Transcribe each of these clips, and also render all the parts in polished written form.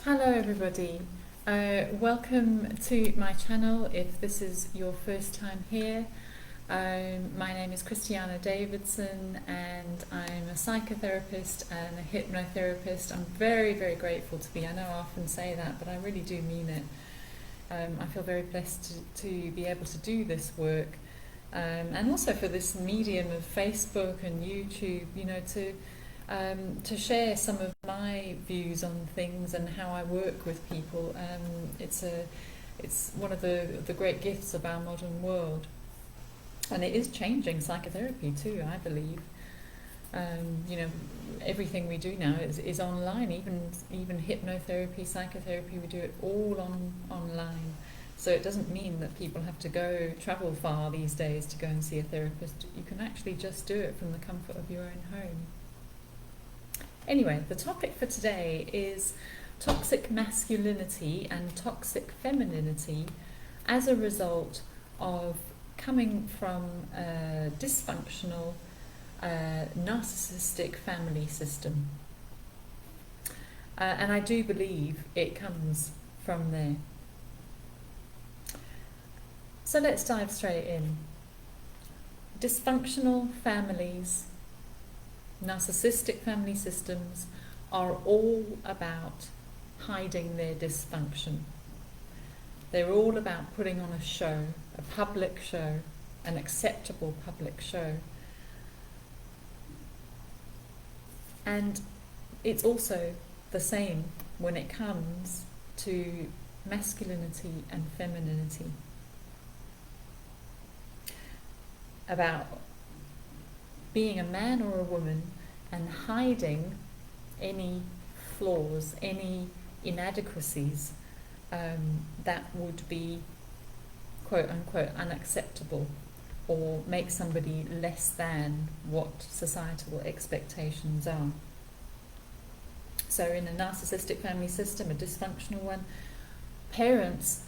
Hello everybody, welcome to my channel if this is your first time here. My name is Christiana Davidson and I'm a psychotherapist and a hypnotherapist. I'm very grateful to be, I know I often say that, but I really do mean it. I feel very blessed to be able to do this work, and also for this medium of Facebook and YouTube, you know, to share some of my views on things and how I work with people. It's one of the great gifts of our modern world, and it is changing psychotherapy too, I believe. You know, everything we do now is online, even hypnotherapy, psychotherapy, we do it all online. So it doesn't mean that people have to travel far these days to go and see a therapist. You can actually just do it from the comfort of your own home. Anyway, the topic for today is toxic masculinity and toxic femininity as a result of coming from a dysfunctional, narcissistic family system. And I do believe it comes from there. So let's dive straight in. Dysfunctional families, narcissistic family systems are all about hiding their dysfunction. They're all about putting on a show, a public show, an acceptable public show. And it's also the same when it comes to masculinity and femininity. About being a man or a woman and hiding any flaws, any inadequacies that would be quote unquote unacceptable or make somebody less than what societal expectations are. So in a narcissistic family system, a dysfunctional one, parents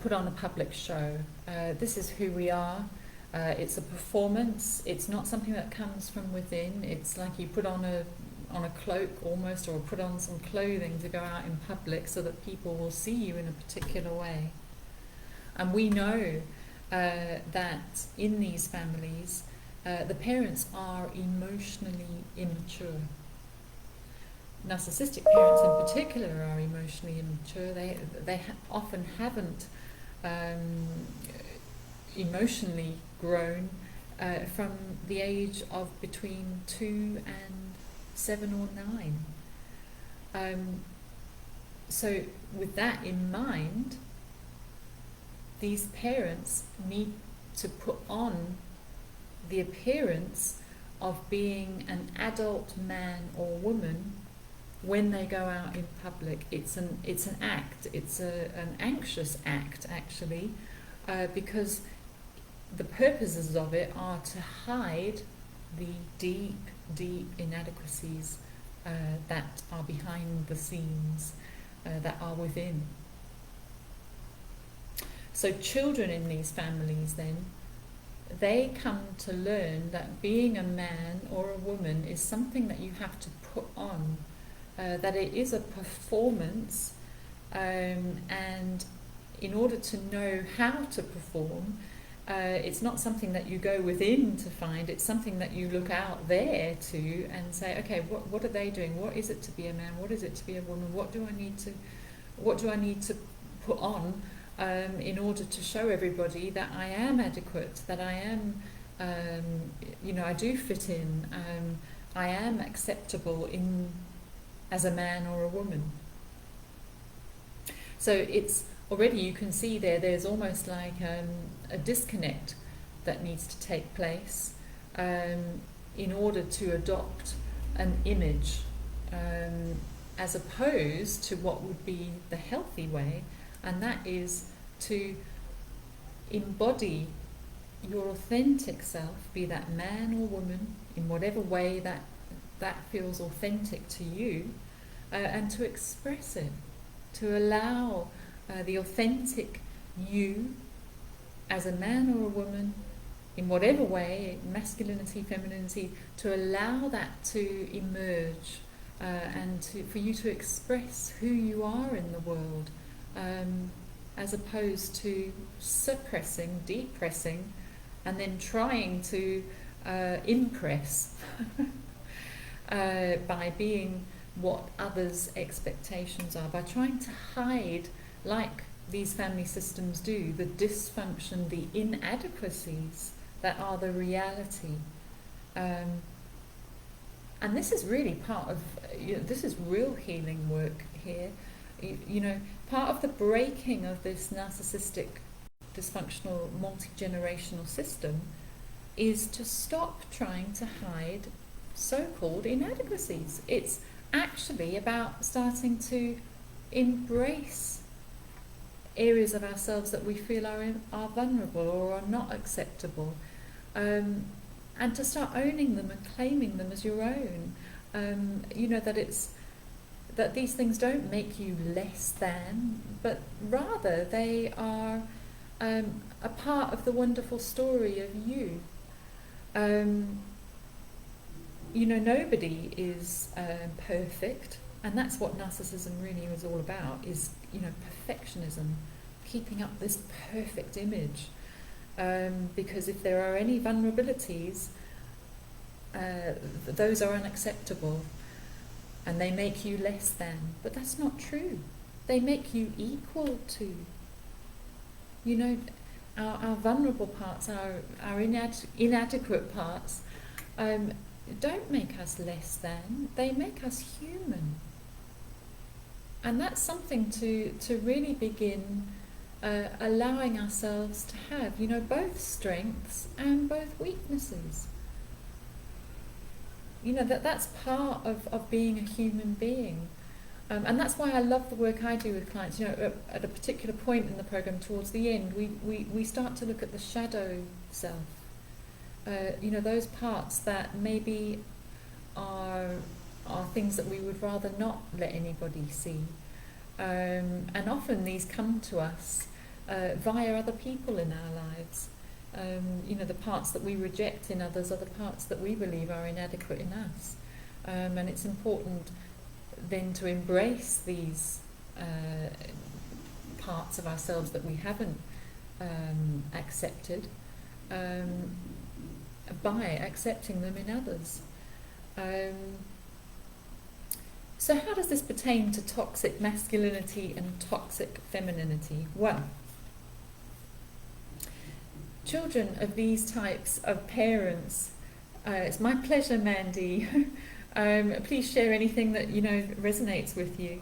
put on a public show. This is who we are. It's a performance. It's not something that comes from within. It's like you put on a cloak almost, or put on some clothing to go out in public so that people will see you in a particular way. And we know that in these families, the parents are emotionally immature. Narcissistic parents in particular are emotionally immature. They often haven't emotionally grown from the age of between 2 and 7 or 9. So with that in mind, these parents need to put on the appearance of being an adult man or woman when they go out in public. It's an act. It's an anxious act, actually, because the purposes of it are to hide the deep inadequacies that are behind the scenes, that are within. So children in these families then, they come to learn that being a man or a woman is something that you have to put on, that it is a performance, and in order to know how to perform, it's not something that you go within to find, it's something that you look out there to and say, okay, what are they doing? What is it to be a man? What is it to be a woman? What do I need to put on in order to show everybody that I am adequate, that I am, I do fit in, I am acceptable as a man or a woman. So it's already, you can see there's almost like a disconnect that needs to take place in order to adopt an image, as opposed to what would be the healthy way, and that is to embody your authentic self, be that man or woman, in whatever way that feels authentic to you, and to express it, to allow the authentic you as a man or a woman, in whatever way, masculinity, femininity, to allow that to emerge and for you to express who you are in the world, as opposed to suppressing, depressing, and then trying to impress by being what others' expectations are, by trying to hide, like these family systems do, the dysfunction, the inadequacies that are the reality. And this is really part of, this is real healing work here. Part of the breaking of this narcissistic, dysfunctional, multi-generational system is to stop trying to hide so-called inadequacies. It's actually about starting to embrace areas of ourselves that we feel are vulnerable or are not acceptable, and to start owning them and claiming them as your own. That these things don't make you less than, but rather they are a part of the wonderful story of you. Nobody is perfect, and that's what narcissism really is all about, is perfectionism, keeping up this perfect image, because if there are any vulnerabilities, those are unacceptable and they make you less than. But that's not true. They make you equal to. Our vulnerable parts, our inadequate parts, don't make us less than, they make us human. And that's something to really begin allowing ourselves to have, both strengths and both weaknesses. That's part of being a human being. And that's why I love the work I do with clients. At a particular point in the program, towards the end, we start to look at the shadow self. Those parts that maybe are things that we would rather not let anybody see. And often these come to us via other people in our lives. The parts that we reject in others are the parts that we believe are inadequate in us. And it's important then to embrace these parts of ourselves that we haven't accepted, by accepting them in others. So how does this pertain to toxic masculinity and toxic femininity? Well, children of these types of parents, it's my pleasure, Mandy. Please share anything that resonates with you.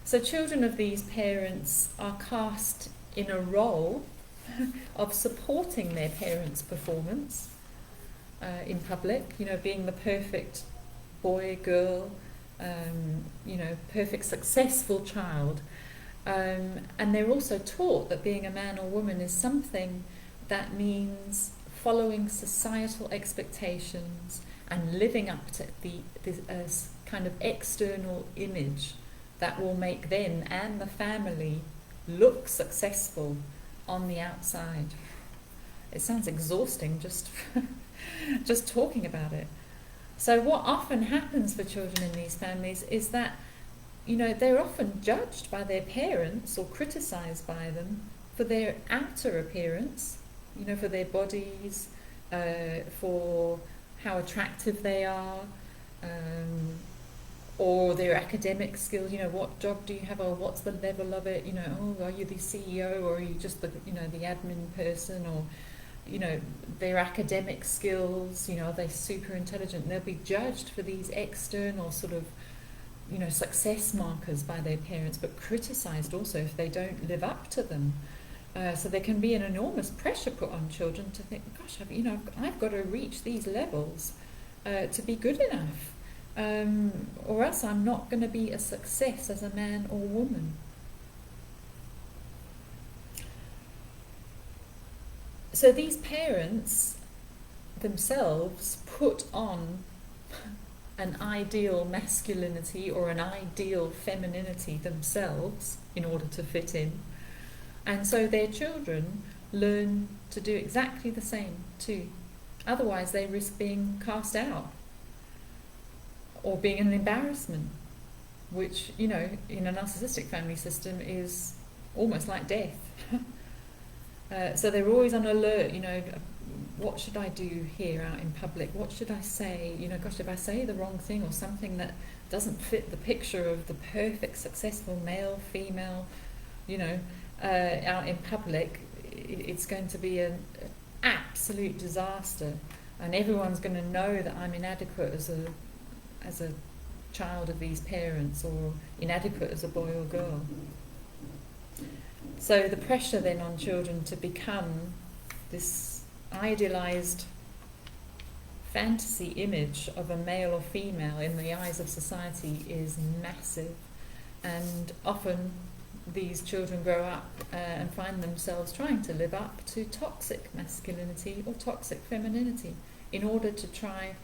So children of these parents are cast in a role of supporting their parents' performance in public, being the perfect boy, girl, perfect successful child. And they're also taught that being a man or woman is something that means following societal expectations and living up to this kind of external image that will make them and the family look successful on the outside. It sounds exhausting just talking about it. So what often happens for children in these families is that they're often judged by their parents or criticized by them for their outer appearance, for their bodies, for how attractive they are, or their academic skills. What job do you have, or what's the level of it? Are you the CEO, or are you just the the admin person, or their academic skills? Are they super intelligent? They'll be judged for these external sort of success markers by their parents, but criticized also if they don't live up to them. So there can be an enormous pressure put on children to think, gosh, I've got to reach these levels to be good enough, or else I'm not going to be a success as a man or woman. So these parents themselves put on an ideal masculinity or an ideal femininity themselves in order to fit in. And so their children learn to do exactly the same too. Otherwise they risk being cast out. or being an embarrassment, which, you know, in a narcissistic family system is almost like death. So they're always on alert, you know, what should I do here out in public? What should I say? You know, gosh, if I say the wrong thing or something that doesn't fit the picture of the perfect, successful male, female, you know, out in public, it's going to be an absolute disaster. And everyone's going to know that I'm inadequate as a child of these parents, or inadequate as a boy or girl. So the pressure then on children to become this idealized fantasy image of a male or female in the eyes of society is massive, and often these children grow up and find themselves trying to live up to toxic masculinity or toxic femininity in order to try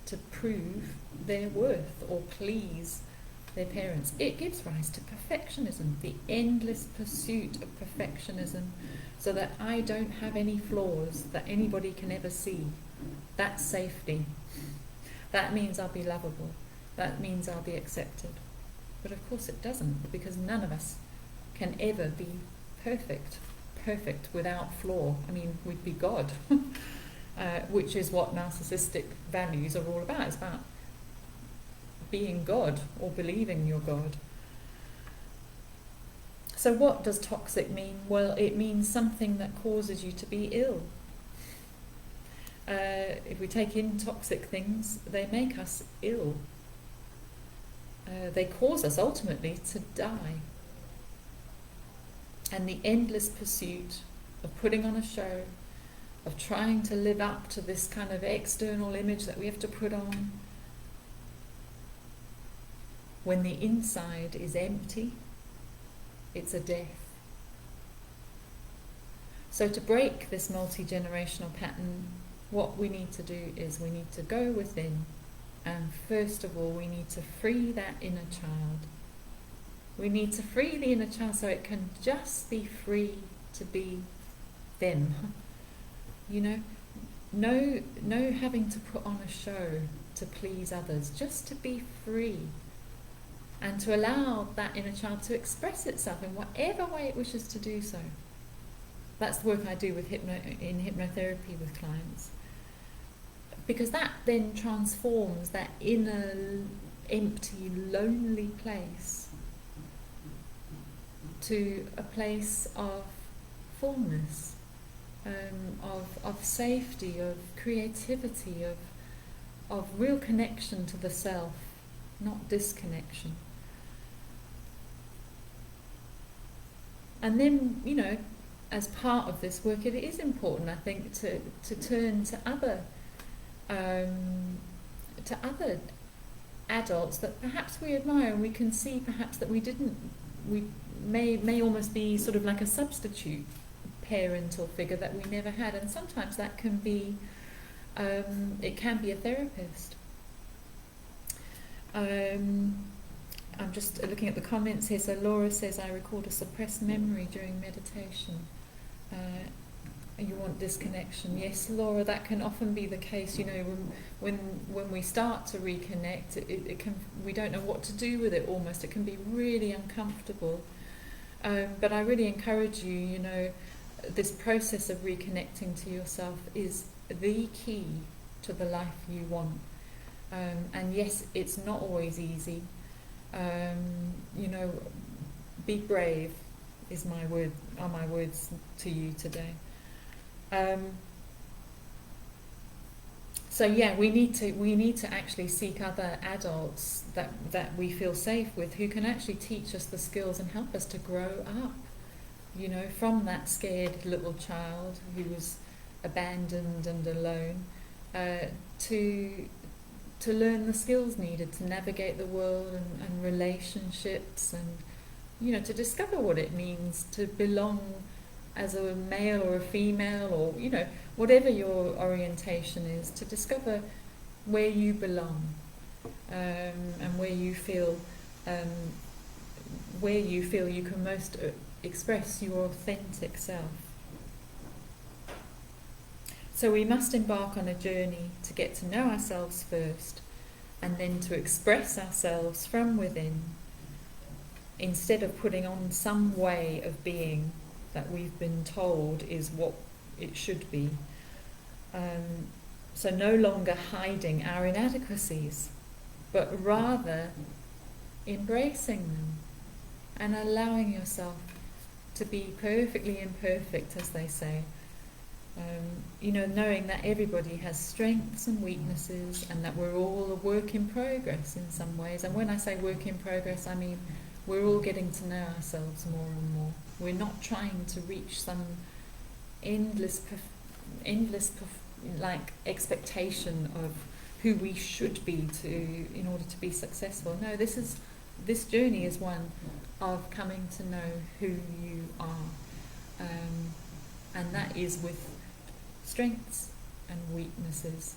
to prove their worth or please their parents. It gives rise to perfectionism, the endless pursuit of perfectionism, so that I don't have any flaws that anybody can ever see. That's safety. That means I'll be lovable. That means I'll be accepted. But of course it doesn't, because none of us can ever be perfect without flaw. I mean, we'd be God, which is what narcissistic values are all about. It's about being God or believing you're God. So what does toxic mean? Well, it means something that causes you to be ill. If we take in toxic things, they make us ill. They cause us ultimately to die. And the endless pursuit of putting on a show, of trying to live up to this kind of external image that we have to put on, when the inside is empty, it's a death. So to break this multi-generational pattern, what we need to do is we need to go within, and first of all we need to free that inner child. We need to free the inner child so it can just be free to be them. You know, no having to put on a show to please others, just to be free. And to allow that inner child to express itself in whatever way it wishes to do so. That's the work I do with in hypnotherapy with clients. Because that then transforms that inner, empty, lonely place to a place of fullness, of safety, of creativity, of real connection to the self, not disconnection. And then, you know, as part of this work, it is important, I think, to turn to other adults that perhaps we admire, and we can see perhaps that we may almost be sort of like a substitute parental figure that we never had, and sometimes that can be it can be a therapist. I'm just looking at the comments here. So Laura says, I recalled a suppressed memory during meditation. You want disconnection. Yes, Laura, that can often be the case. You know, when we start to reconnect, it can, we don't know what to do with it almost. It can be really uncomfortable. But I really encourage you, you know, this process of reconnecting to yourself is the key to the life you want. And yes, it's not always easy. You know, be brave is my words to you today. So yeah, we need to actually seek other adults that we feel safe with, who can actually teach us the skills and help us to grow up, you know, from that scared little child who was abandoned and alone, to learn the skills needed to navigate the world and relationships, and, you know, to discover what it means to belong as a male or a female, or, you know, whatever your orientation is, to discover where you belong, and where you feel you can most express your authentic self. So we must embark on a journey to get to know ourselves first, and then to express ourselves from within instead of putting on some way of being that we've been told is what it should be. So no longer hiding our inadequacies, but rather embracing them and allowing yourself to be perfectly imperfect, as they say. Knowing that everybody has strengths and weaknesses and that we're all a work in progress in some ways. And when I say work in progress, I mean we're all getting to know ourselves more and more. We're not trying to reach some endless expectation of who we should be in order to be successful. No, this journey is one of coming to know who you are, and that is with strengths and weaknesses,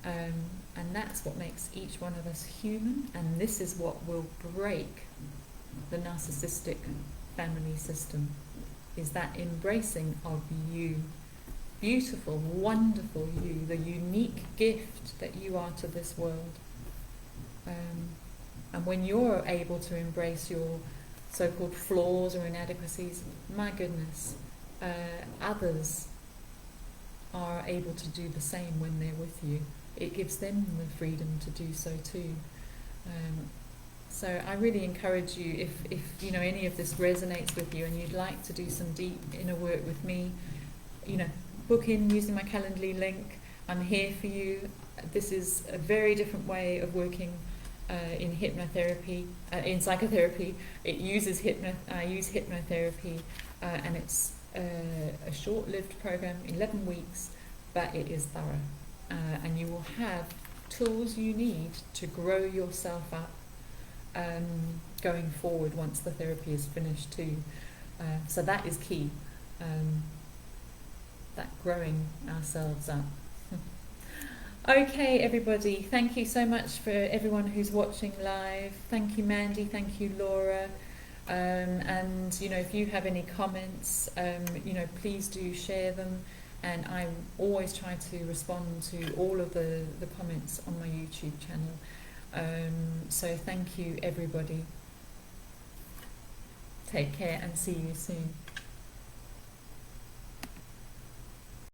and that's what makes each one of us human, and this is what will break the narcissistic family system, is that embracing of you, beautiful, wonderful you, the unique gift that you are to this world. And when you're able to embrace your so-called flaws or inadequacies, my goodness, others are able to do the same when they're with you. It gives them the freedom to do so too. So I really encourage you, if any of this resonates with you and you'd like to do some deep inner work with me, book in using my Calendly link. I'm here for you. This is a very different way of working in hypnotherapy, in psychotherapy. It uses I use hypnotherapy, and it's a short-lived program, 11 weeks, but it is thorough, and you will have tools you need to grow yourself up going forward once the therapy is finished too. So that is key, that growing ourselves up. Okay, everybody, thank you so much for everyone who's watching live. Thank you, Mandy. Thank you, Laura. And if you have any comments, please do share them. And I always try to respond to all of the comments on my YouTube channel. So thank you, everybody. Take care and see you soon.